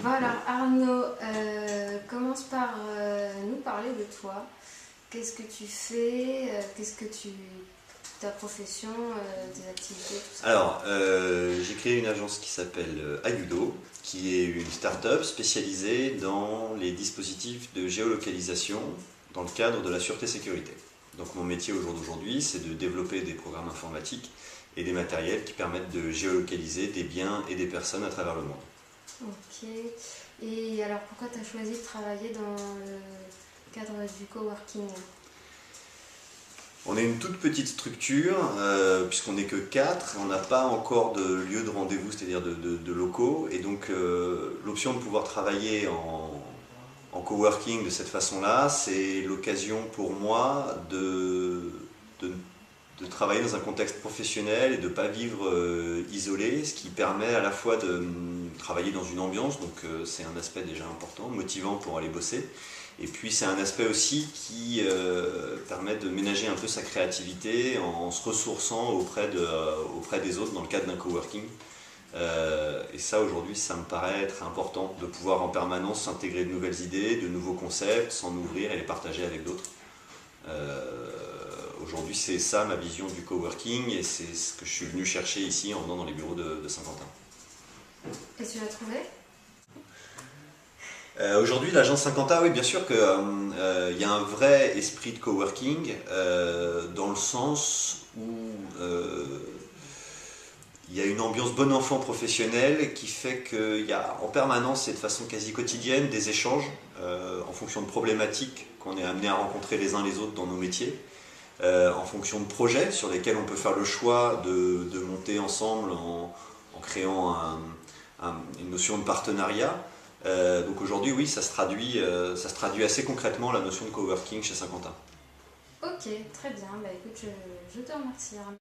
Bon alors Arnaud, commence par nous parler de toi. Qu'est-ce que tu fais? Ta profession, tes activités, tout ça. Alors, j'ai créé une agence qui s'appelle Ayudo, qui est une start-up spécialisée dans les dispositifs de géolocalisation dans le cadre de la sûreté-sécurité. Donc mon métier au jour d'aujourd'hui, c'est de développer des programmes informatiques et des matériels qui permettent de géolocaliser des biens et des personnes à travers le monde. Ok. Et alors pourquoi tu as choisi de travailler dans le cadre du coworking? On est une toute petite structure, puisqu'on n'est que 4, on n'a pas encore de lieu de rendez-vous, c'est-à-dire de locaux, et donc l'option de pouvoir travailler en coworking de cette façon-là, c'est l'occasion pour moi de travailler dans un contexte professionnel et de ne pas vivre isolé, ce qui permet à la fois de travailler dans une ambiance, donc c'est un aspect déjà important, motivant pour aller bosser, et puis c'est un aspect aussi qui permet de ménager un peu sa créativité en se ressourçant auprès des autres dans le cadre d'un coworking. Et ça aujourd'hui ça me paraît être important de pouvoir en permanence s'intégrer de nouvelles idées, de nouveaux concepts, s'en ouvrir et les partager avec d'autres. Aujourd'hui c'est ça ma vision du coworking et c'est ce que je suis venu chercher ici en venant dans les bureaux de Saint-Quentin. Et tu l'as trouvé? Aujourd'hui, l'agence Saint-Quentin, oui, bien sûr qu'il y a un vrai esprit de coworking dans le sens où il y a une ambiance bon enfant professionnelle qui fait qu'il y a en permanence et de façon quasi quotidienne des échanges en fonction de problématiques qu'on est amené à rencontrer les uns les autres dans nos métiers, en fonction de projets sur lesquels on peut faire le choix de monter ensemble en créant une notion de partenariat. Donc aujourd'hui, oui, ça se traduit assez concrètement la notion de coworking chez Saint-Quentin. Ok, très bien. Bah écoute, je te remercie Arnaud.